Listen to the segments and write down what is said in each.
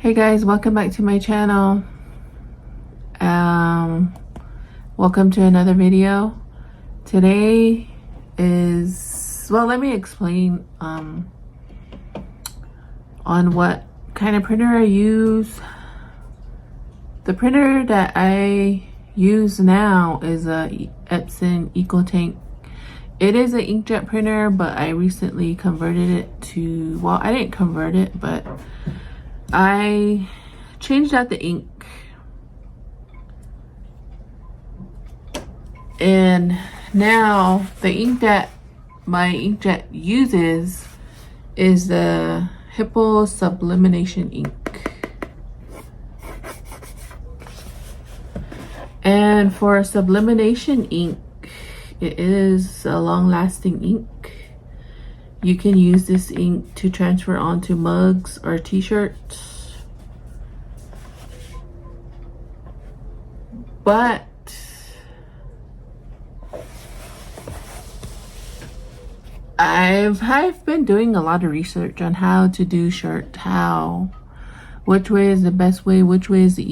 Hey guys, welcome back to my channel. Welcome to another video. Today is, well, let me explain on what kind of printer I use. The printer that I use now is a Epson EcoTank. It is an inkjet printer, but I recently converted it to, well, I didn't convert it, but I changed out the ink. And now the ink that my inkjet uses is the Hippo Sublimation ink. And for Sublimation ink, it is a long-lasting ink. You can use this ink to transfer onto mugs or t-shirts. But I've been doing a lot of research on how to do shirt, which way is the best way, which way is the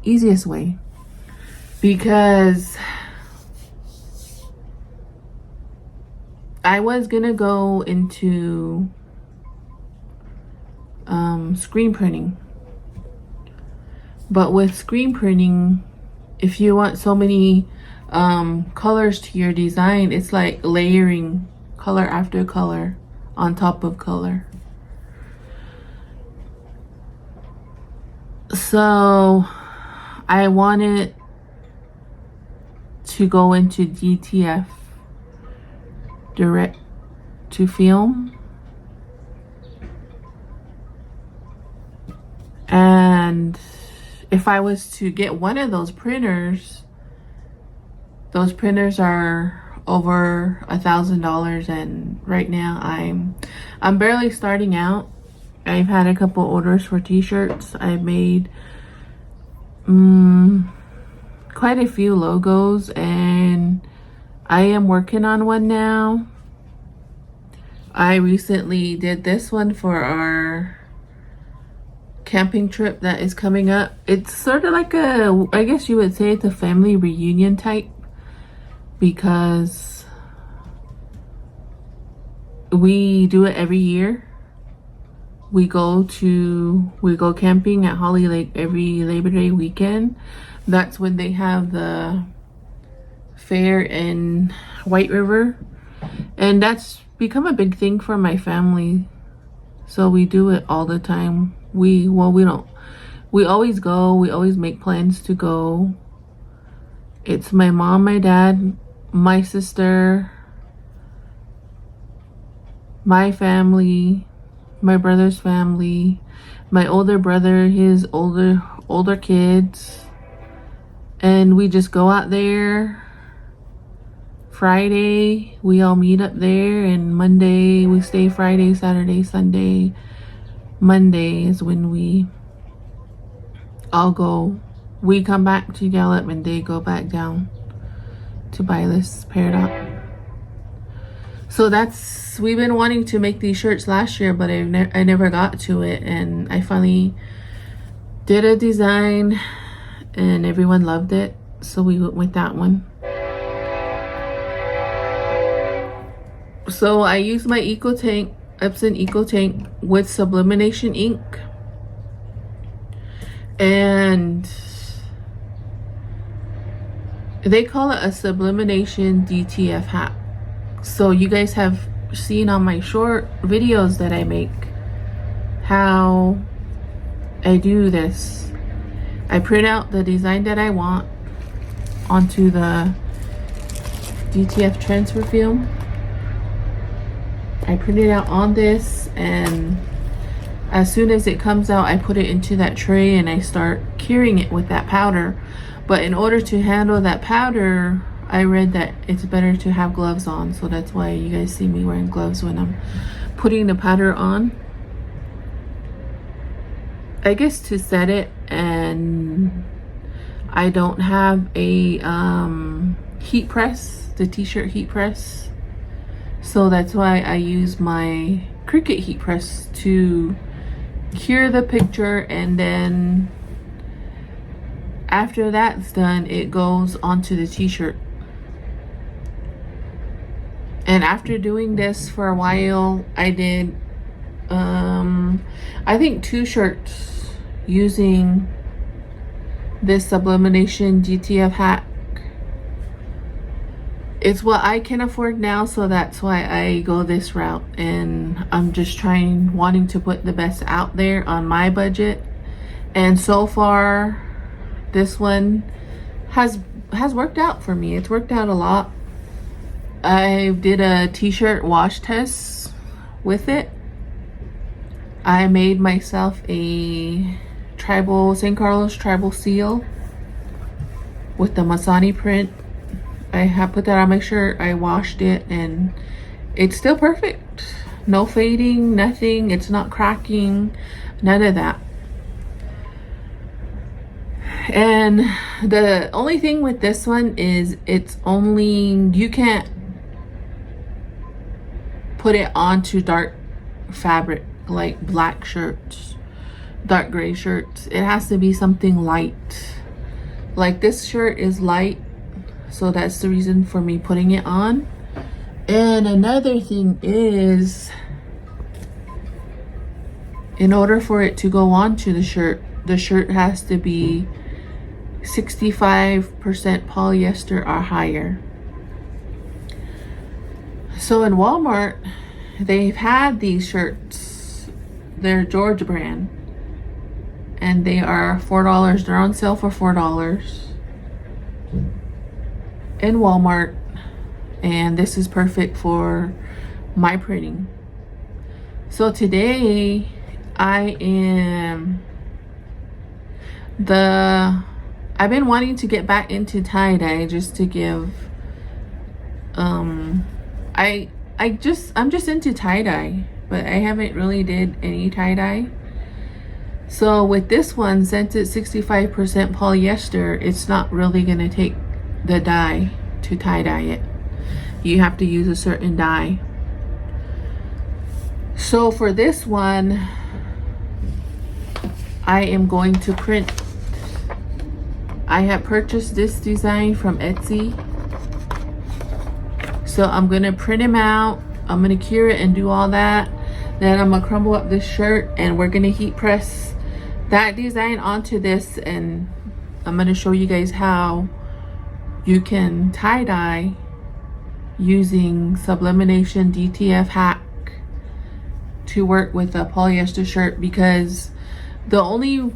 easiest way. Because I was gonna go into screen printing, but with screen printing, if you want so many colors to your design, it's like layering color after color on top of color. So I wanted to go into DTF, direct to film, and if I was to get one of those printers are over $1,000, and right now I'm barely starting out. I've had a couple orders for t-shirts. I've made quite a few logos, and I am working on one now. I recently did this one for our camping trip that is coming up. It's sort of like I guess you would say it's a family reunion type, because we do it every year. We go camping at Holly Lake every Labor Day weekend. That's when they have the fair in White River, and that's become a big thing for my family, so we do it all the time. We always go. We always make plans to go. It's my mom, my dad, my sister, my family, my brother's family, my older brother, his older kids, and we just go out there. Friday we all meet up there, and Monday we stay. Friday, Saturday, Sunday, Monday is when we all go. We come back to Gallup and they go back down to Bylis Paradox. So we've been wanting to make these shirts last year, but I never got to it, and I finally did a design and everyone loved it, so we went with that one. So I use my EcoTank, Epson EcoTank with Sublimation ink, and they call it a Sublimation DTF hack. So you guys have seen on my short videos that I make how I do this. I print out the design that I want onto the DTF transfer film. I print it out on this, and as soon as it comes out, I put it into that tray and I start curing it with that powder. But in order to handle that powder, I read that it's better to have gloves on, so that's why you guys see me wearing gloves when I'm putting the powder on. I guess to set it, and I don't have a heat press, the t-shirt heat press, so that's why I use my Cricut heat press to cure the picture, and then after that's done, it goes onto the t-shirt. And after doing this for a while, I did I think 2 shirts using this Sublimation DTF hack. It's what I can afford now, so that's why I go this route. And I'm just wanting to put the best out there on my budget. And so far, this one has worked out for me. It's worked out a lot. I did a t-shirt wash test with it. I made myself a San Carlos tribal seal with the Masani print. I have put that on my shirt. I washed it and it's still perfect. No fading, nothing. It's not cracking, none of that. And the only thing with this one is you can't put it onto dark fabric like black shirts, dark gray shirts. It has to be something light. Like this shirt is light, so that's the reason for me putting it on. And another thing is, in order for it to go onto the shirt has to be 65% polyester or higher. So in Walmart, they've had these shirts. They're George brand, and they are $4. They're on sale for $4 in Walmart, and this is perfect for my printing. So today I've been wanting to get back into tie-dye just to give I'm just into tie-dye, but I haven't really did any tie-dye. So with this one, since it's 65% polyester, it's not really gonna take the dye to tie-dye it. You have to use a certain dye. So for this one, I am going to print. I have purchased this design from Etsy. So I'm gonna print them out. I'm gonna cure it and do all that. Then I'm gonna crumble up this shirt and we're gonna heat press that design onto this, and I'm gonna show you guys how you can tie-dye using Sublimation DTF hack to work with a polyester shirt, because the only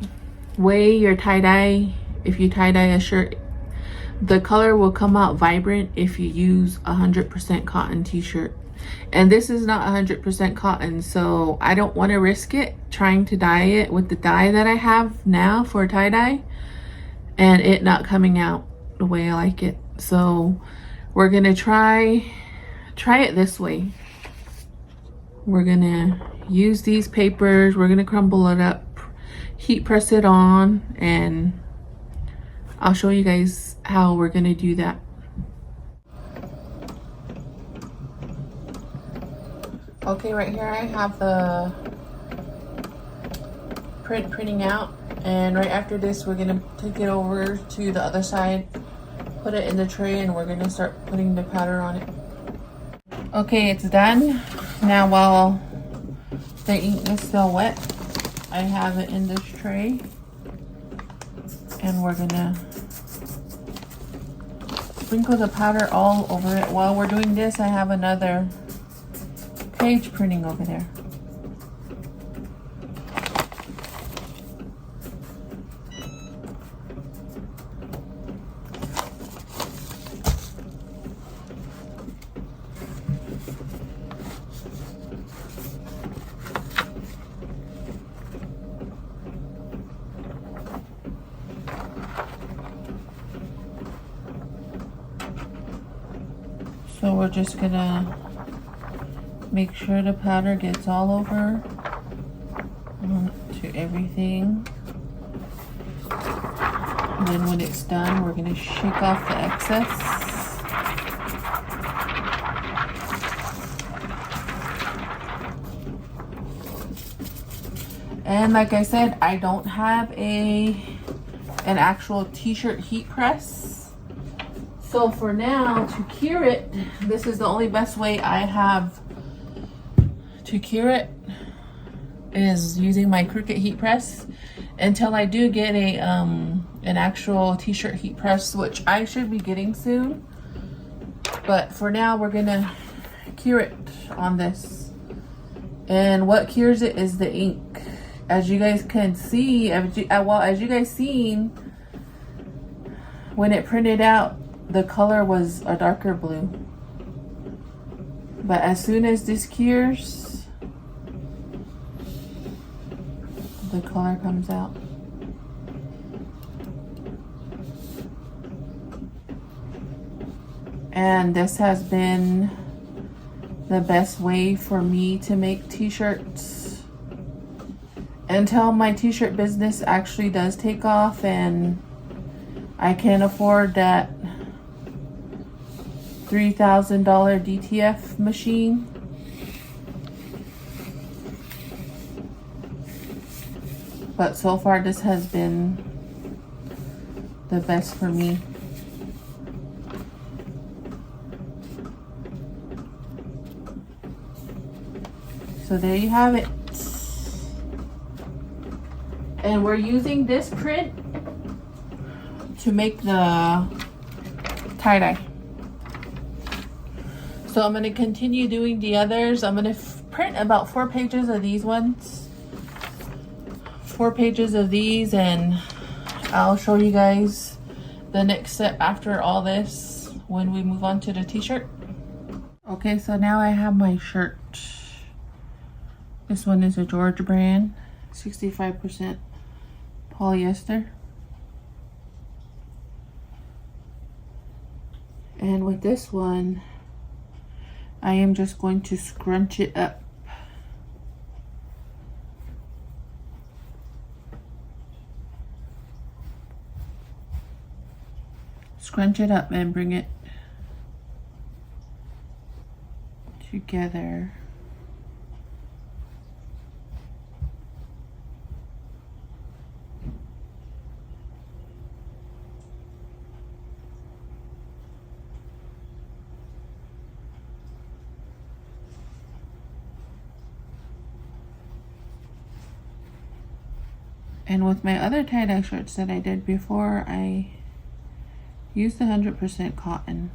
way your tie-dye, if you tie-dye a shirt, the color will come out vibrant if you use 100% cotton t-shirt. And this is not 100% cotton, so I don't want to risk it trying to dye it with the dye that I have now for tie-dye and it not coming out the way I like it. So we're gonna try it this way. We're gonna use these papers, we're gonna crumble it up, heat press it on, and I'll show you guys how we're gonna do that. Okay, right here I have the printing out, and right after this we're gonna take it over to the other side, put it in the tray, and we're gonna start putting the powder on it. Okay, it's done. Now while the ink is still wet, I have it in this tray, and we're gonna sprinkle the powder all over it. While we're doing this, I have another page printing over there. So we're just gonna make sure the powder gets all over to everything. And then when it's done, we're gonna shake off the excess. And like I said, I don't have an actual t-shirt heat press. So for now, to cure it, this is the only best way I have to cure it, is using my Cricut heat press until I do get a an actual t-shirt heat press, which I should be getting soon. But for now, we're gonna cure it on this. And what cures it is the ink. As you guys can see, as you guys seen, when it printed out, the color was a darker blue. But as soon as this cures, the color comes out. And this has been the best way for me to make t-shirts until my t-shirt business actually does take off and I can afford that $3,000 DTF machine. But so far this has been the best for me. So there you have it. And we're using this print to make the tie-dye. So I'm going to continue doing the others. I'm going to print about 4 pages of these ones. 4 pages of these, and I'll show you guys the next step after all this when we move on to the t-shirt. Okay, so now I have my shirt. This one is a George brand, 65% polyester. And with this one, I am just going to scrunch it up. Scrunch it up and bring it together. And with my other tie-dye shirts that I did before, I used 100% cotton.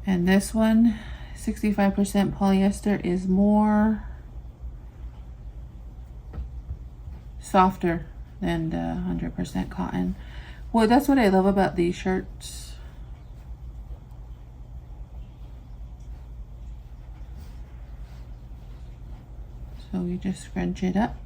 And this one, 65% polyester, is more softer than the 100% cotton. Well, that's what I love about these shirts. So we just scrunch it up.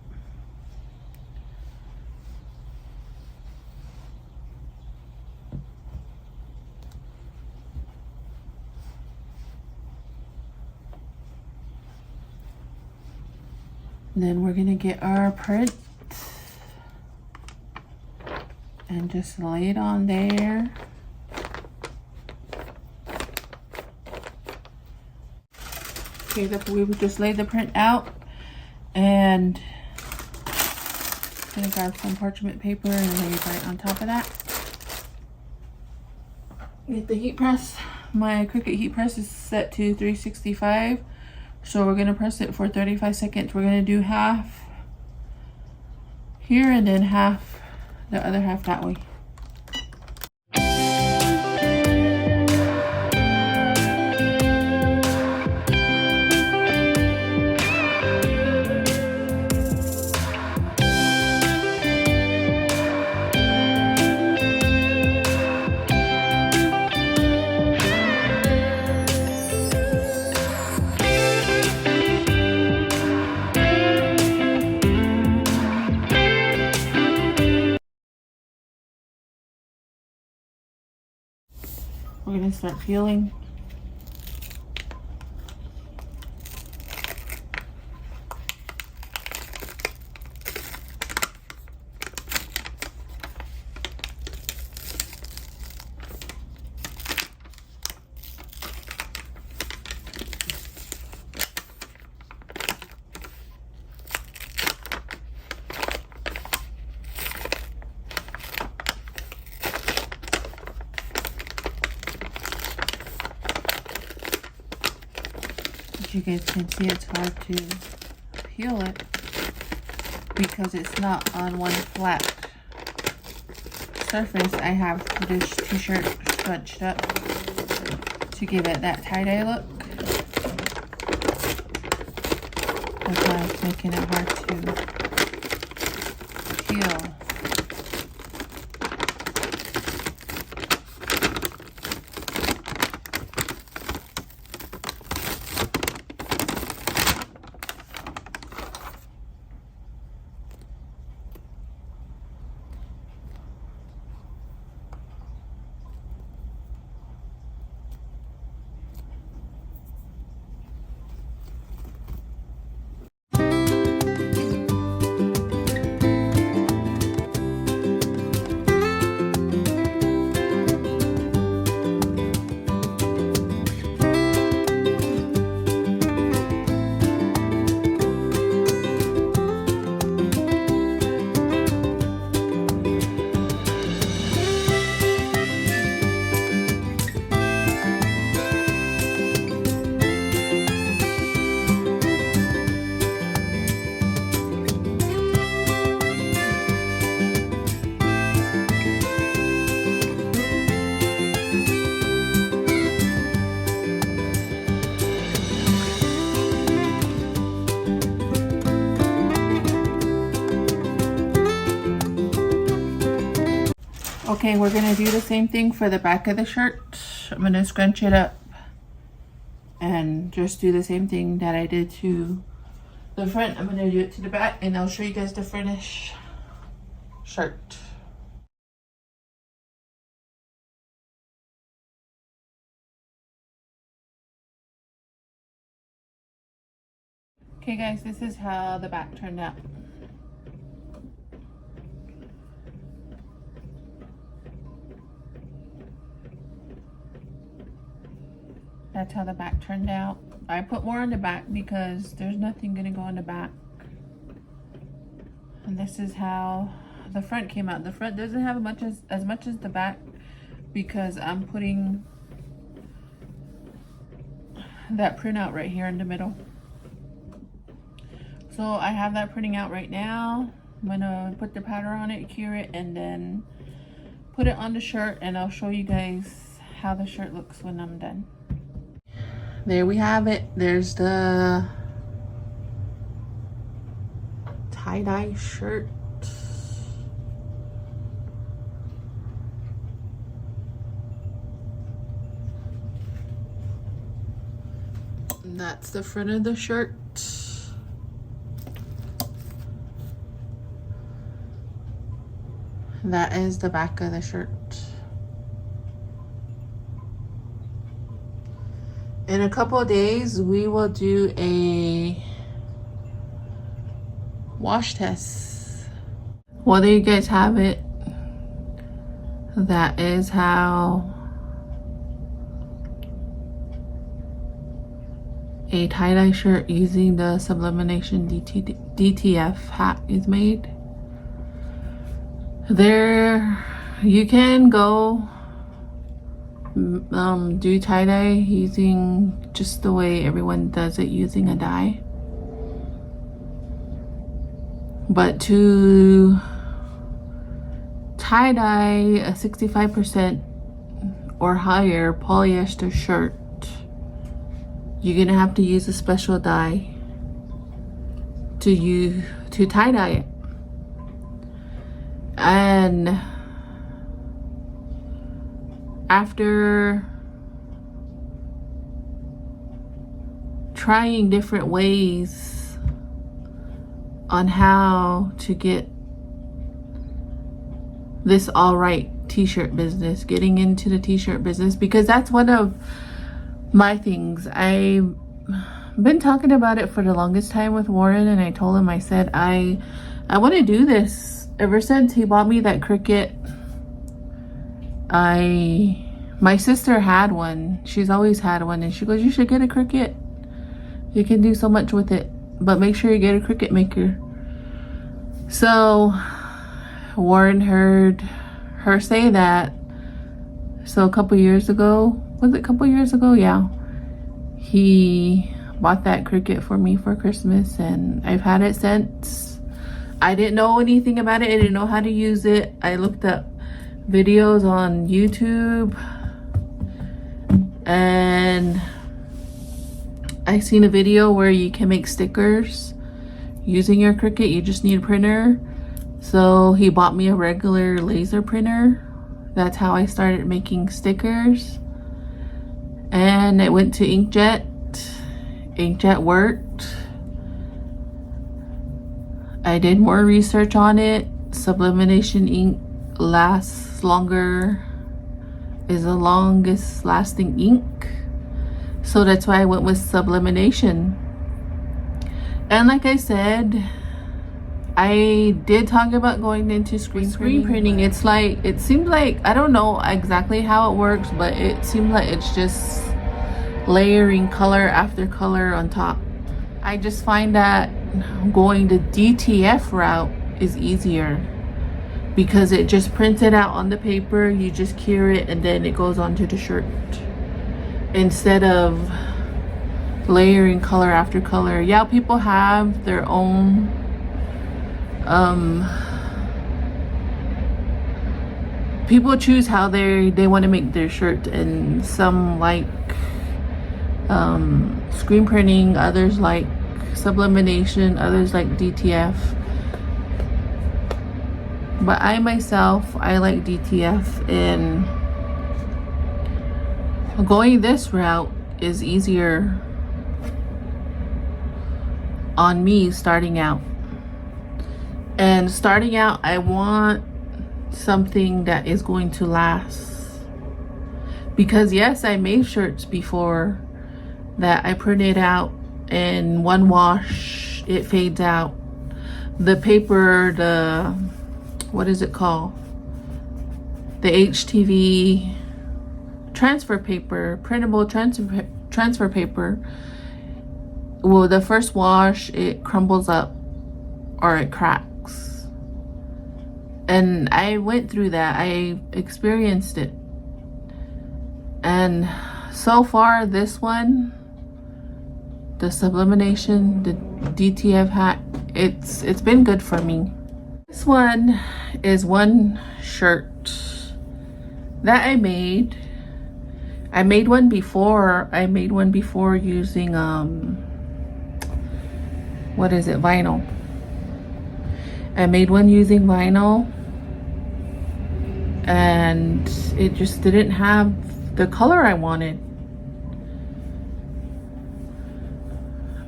Then we're gonna get our print and just lay it on there. Okay, we just laid the print out, and I'm gonna grab some parchment paper and lay it right on top of that. Get the heat press. My Cricut heat press is set to 365. So we're gonna press it for 35 seconds. We're gonna do half here and then half, the other half that way. We're gonna start peeling. As you guys can see, it's hard to peel it because it's not on one flat surface. I have this t-shirt scrunched up to give it that tie-dye look. That's why it's making it hard to peel. Okay, we're gonna do the same thing for the back of the shirt. I'm gonna scrunch it up and just do the same thing that I did to the front. I'm gonna do it to the back and I'll show you guys the finished shirt. Okay guys, this is how the back turned out. That's how the back turned out. I put more on the back because there's nothing gonna go on the back. And this is how the front came out. The front doesn't have as much as the back because I'm putting that print out right here in the middle. So I have that printing out right now. I'm gonna put the powder on it, cure it, and then put it on the shirt, and I'll show you guys how the shirt looks when I'm done. There we have it. There's the tie-dye shirt. And that's the front of the shirt. That is the back of the shirt. In a couple of days, we will do a wash test. Well, there you guys have it. That is how a tie-dye shirt using the Sublimation DTF hat is made. There, you can go do tie-dye using just the way everyone does it, using a dye. But to tie-dye a 65% or higher polyester shirt, you're gonna have to use a special dye to tie-dye it. And after trying different ways on how to get this all right t-shirt business, getting into the t-shirt business, because that's one of my things. I've been talking about it for the longest time with Warren, and I told him, I said, I want to do this. Ever since he bought me that Cricut, my sister had one. She's always had one, and she goes, you should get a Cricut. You can do so much with it, but make sure you get a Cricut maker. So Warren heard her say that. So a couple years ago, was it a couple years ago? Yeah. He bought that Cricut for me for Christmas, and I've had it since. I didn't know anything about it. I didn't know how to use it. I looked up videos on YouTube, and I seen a video where you can make stickers using your Cricut. You just need a printer. So he bought me a regular laser printer. That's how I started making stickers. And it went to inkjet. Inkjet worked. I did more research on it. Sublimation ink lasts longer, is the longest lasting ink. So that's why I went with Sublimation. And like I said, I did talk about going into screen printing. It's like, it seems like, I don't know exactly how it works, but it seems like it's just layering color after color on top. I just find that going the DTF route is easier because it just prints it out on the paper, you just cure it, and then it goes onto the shirt instead of layering color after color. Yeah, people have their own people choose how they want to make their shirt, and some like screen printing, others like sublimation, others like DTF. But I myself, I like DTF, and going this route is easier on me starting out. And starting out, I want something that is going to last, because yes, I made shirts before that I printed out, and one wash it fades out. The paper, the, what is it called, the HTV transfer paper, printable transfer paper, well, the first wash it crumbles up or it cracks. And I went through that. I experienced it. And so far, this one, the Sublimation, the DTF hat, it's been good for me. This one is one shirt that I made. I made one before. I made one before using what is it, vinyl. I made one using vinyl, and it just didn't have the color I wanted.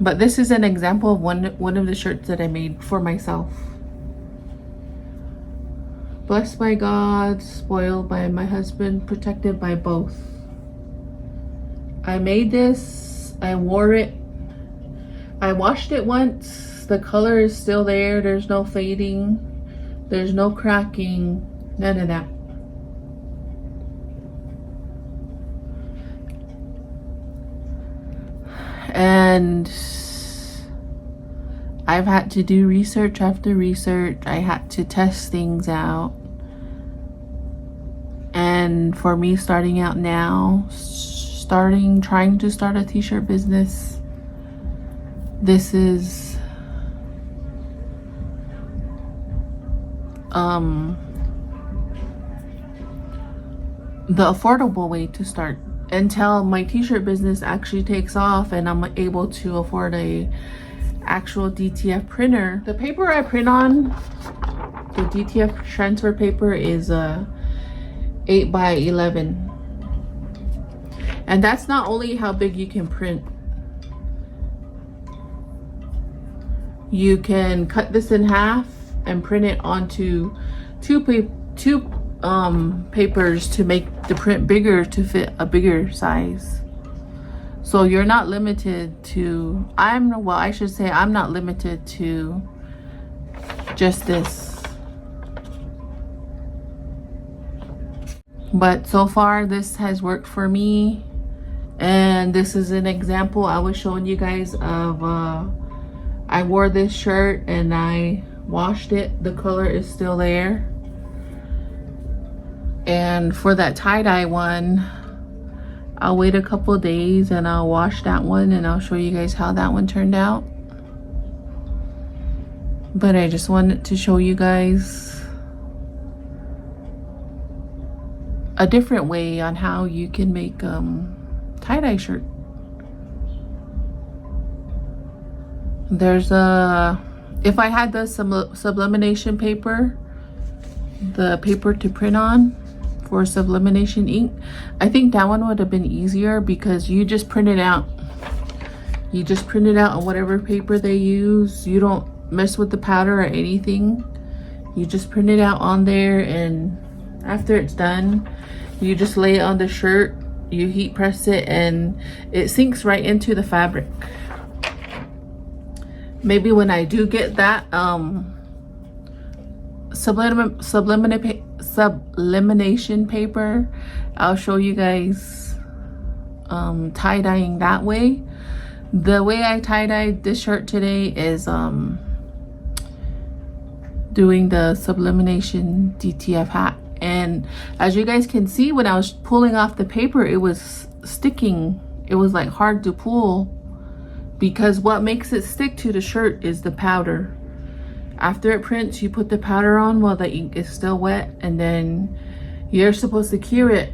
But this is an example of one of the shirts that I made for myself. Blessed by God, spoiled by my husband, protected by both. I made this, I wore it, I washed it once. The color is still there. There's no fading, there's no cracking, none of that. And I've had to do research after research. I had to test things out. And for me, starting out now, trying to start a t-shirt business, this is the affordable way to start until my t-shirt business actually takes off and I'm able to afford a actual DTF printer. The paper I print on, the DTF transfer paper, is 8 by 11, and that's not only how big you can print. You can cut this in half and print it onto two papers to make the print bigger, to fit a bigger size. So you're not limited to, I'm not limited to just this. But so far this has worked for me, and this is an example I was showing you guys of I wore this shirt and I washed it. The color is still there. And for that tie-dye one, I'll wait a couple days and I'll wash that one and I'll show you guys how that one turned out. But I just wanted to show you guys a different way on how you can make tie-dye shirt. There's a, if I had the sublimation paper, the paper to print on for sublimation ink, I think that one would have been easier because you just print it out. You just print it out on whatever paper they use. You don't mess with the powder or anything. You just print it out on there, and after it's done, you just lay it on the shirt, you heat press it, and it sinks right into the fabric. Maybe when I do get that sublimation paper, I'll show you guys tie-dyeing that way. The way I tie-dyed this shirt today is doing the Sublimation DTF hat. And as you guys can see, when I was pulling off the paper, it was sticking. It was like hard to pull, because what makes it stick to the shirt is the powder. After it prints, you put the powder on while the ink is still wet, and then you're supposed to cure it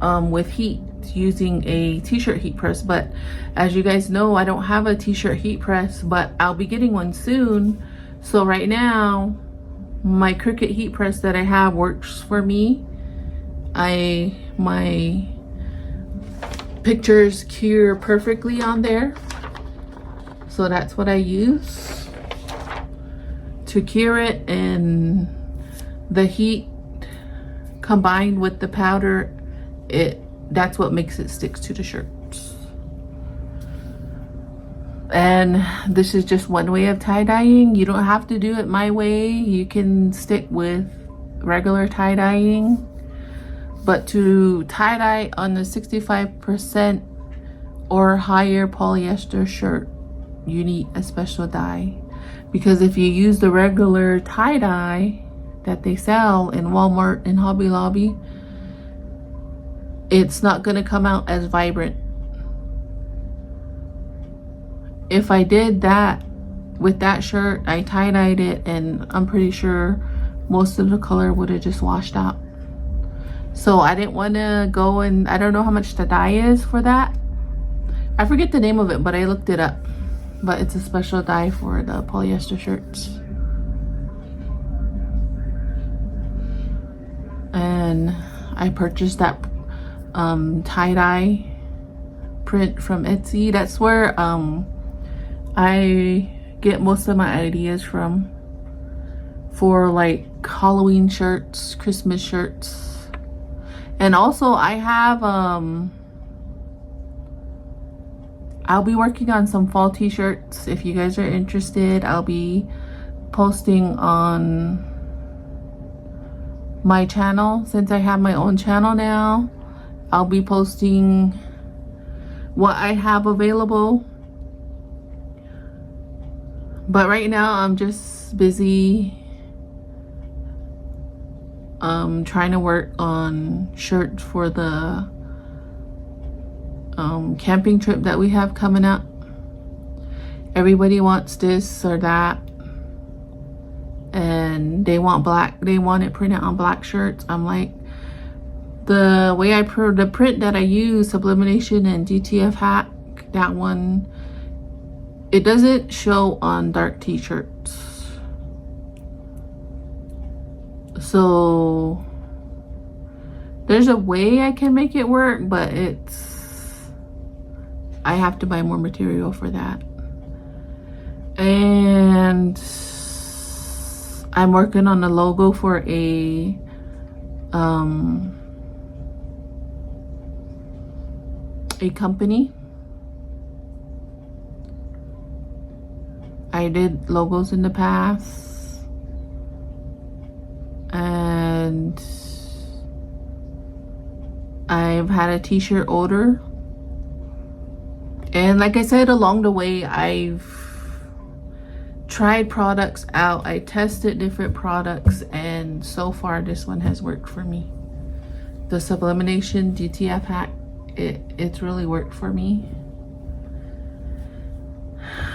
with heat using a t-shirt heat press. But as you guys know, I don't have a t-shirt heat press, but I'll be getting one soon. So right now, my Cricut heat press that I have works for me. My pictures cure perfectly on there. So that's what I use to cure it, and the heat combined with the powder, that's what makes it stick to the shirts. And this is just one way of tie-dyeing. You don't have to do it my way. You can stick with regular tie-dyeing. But to tie-dye on the 65% or higher polyester shirt, you need a special dye. Because if you use the regular tie-dye that they sell in Walmart and Hobby Lobby, it's not going to come out as vibrant. If I did that with that shirt, I tie-dyed it, and I'm pretty sure most of the color would have just washed out. So I didn't want to go, and I don't know how much the dye is for that. I forget the name of it, but I looked it up. But it's a special dye for the polyester shirts. And I purchased that tie-dye print from Etsy. That's where I get most of my ideas from for like Halloween shirts, Christmas shirts. And also I have I'll be working on some fall t-shirts. If you guys are interested, I'll be posting on my channel. Since I have my own channel now, I'll be posting what I have available. But right now I'm just busy trying to work on shirts for the camping trip that we have coming up. Everybody wants this or that, and they want black. They want it printed on black shirts. I'm like, the way the print that I use, Sublimation and DTF hat, that one, it doesn't show on dark t-shirts. So there's a way I can make it work, but I have to buy more material for that. And I'm working on the logo for a company. I did logos in the past, and I've had a t-shirt order. And like I said, along the way, I've tried products out. I tested different products, and so far this one has worked for me. The Sublimation DTF hat it's really worked for me,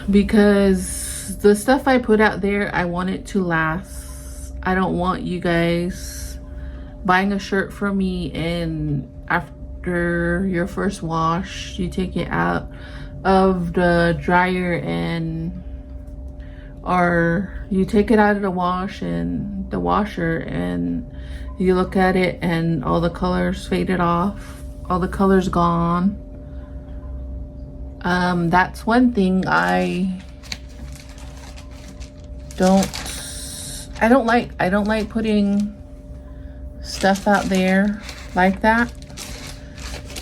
because the stuff I put out there, I want it to last. I don't want you guys buying a shirt from me and after your first wash you take it out of the dryer or you take it out of the washer and you look at it and all the colors faded off, all the colors gone. That's one thing I don't like putting stuff out there like that.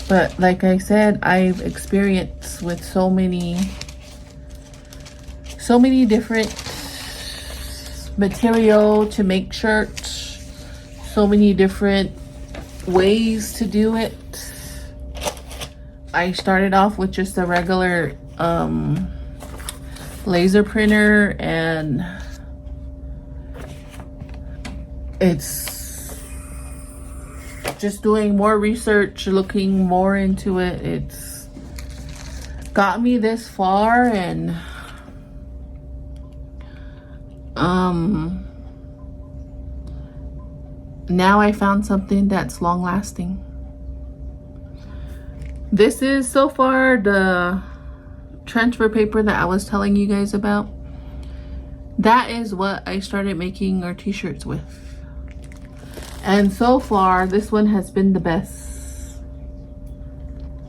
But like I said, I've experienced with so many different material to make shirts, so many different ways to do it. I started off with just a regular laser printer, and it's just doing more research, looking more into it. It's got me this far, and now I found something that's long lasting. This is so far the transfer paper that I was telling you guys about. That is what I started making our t-shirts with. And so far, this one has been the best.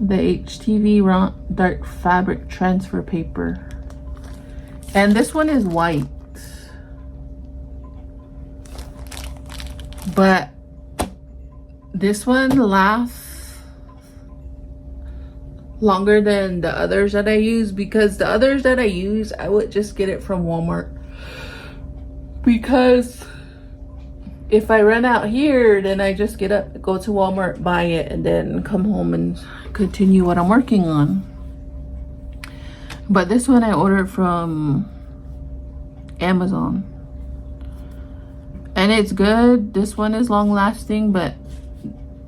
The HTV dark fabric transfer paper. And this one is white. But this one lasts longer than the others that I use, because the others that I use, I would just get it from Walmart. Because if I run out here, then I just get up, go to Walmart, buy it, and then come home and continue what I'm working on. But this one I ordered from Amazon. And it's good. This one is long lasting, but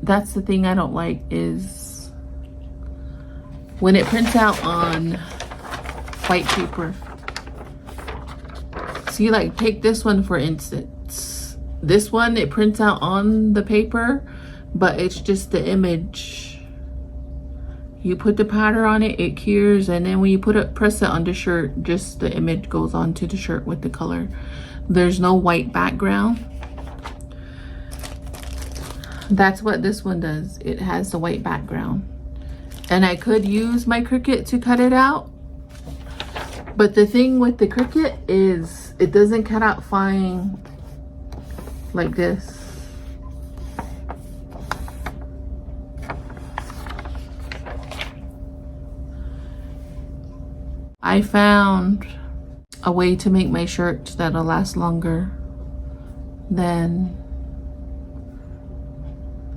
that's the thing I don't like, is when it prints out on white paper. See, like, take this one for instance. This one, it prints out on the paper, but it's just the image. You put the powder on it, it cures, and then when you press it on the shirt, just the image goes onto the shirt with the color. There's no white background. That's what this one does. It has the white background. And I could use my Cricut to cut it out. But the thing with the Cricut is it doesn't cut out fine like this. I found a way to make my shirts that'll last longer than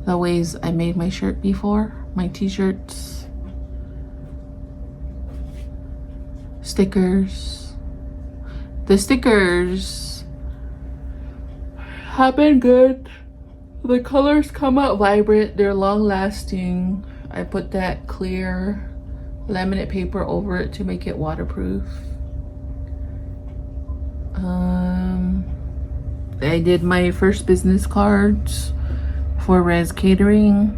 the ways I made my shirt before, my t-shirts. Stickers. The stickers have been good. The colors come out vibrant, they're long lasting. I put that clear laminate paper over it to make it waterproof. I did my first business cards for Res Catering,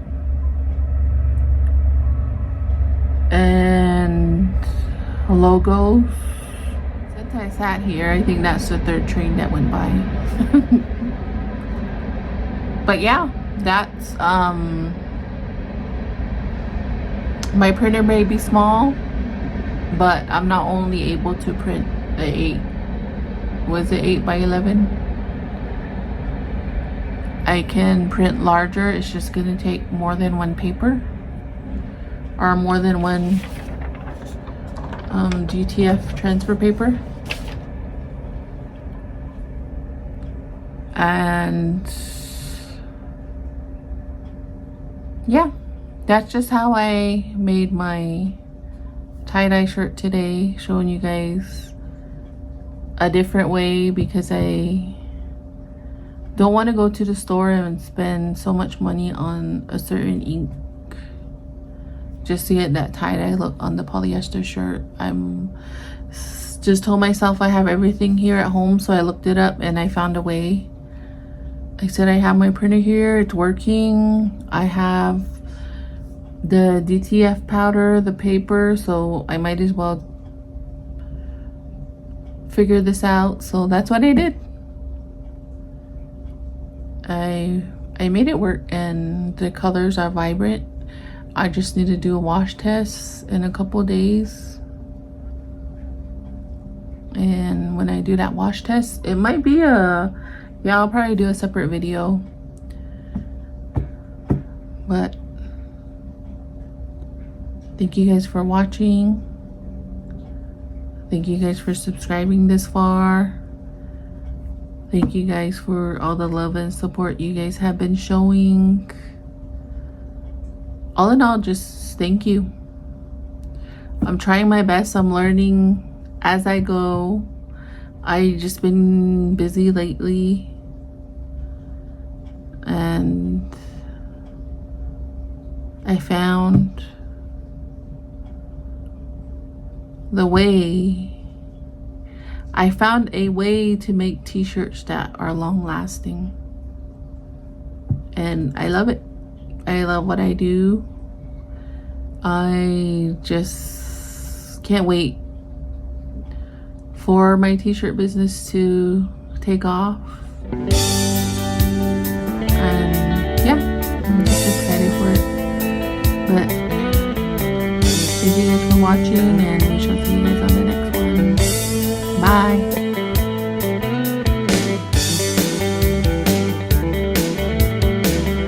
and logos. Since I sat here, I think that's the third train that went by. But yeah, that's my printer may be small, but I'm not only able to print the 8 by 11. I can print larger. It's just gonna take more than one paper, or more than one DTF transfer paper. And yeah, that's just how I made my tie-dye shirt today, showing you guys a different way, because I don't want to go to the store and spend so much money on a certain ink just to get that tie-dye look on the polyester shirt. I'm just told myself I have everything here at home, so I looked it up and I found a way. I said I have my printer here, it's working. I have the DTF powder, the paper, so I might as well figure this out. So that's what I did. I made it work, and the colors are vibrant. I just need to do a wash test in a couple days, and when I do that wash test, it might be I'll probably do a separate video. But thank you guys for watching. Thank you guys for subscribing this far. Thank you guys for all the love and support you guys have been showing. All in all, just thank you. I'm trying my best. I'm learning as I go. I just been busy lately, and I found a way to make t-shirts that are long lasting, and I love it. I love what I do. I just can't wait for my t-shirt business to take off, and yeah, I'm just excited for it. But thank you guys for watching, and we shall see you guys on the next one. Bye.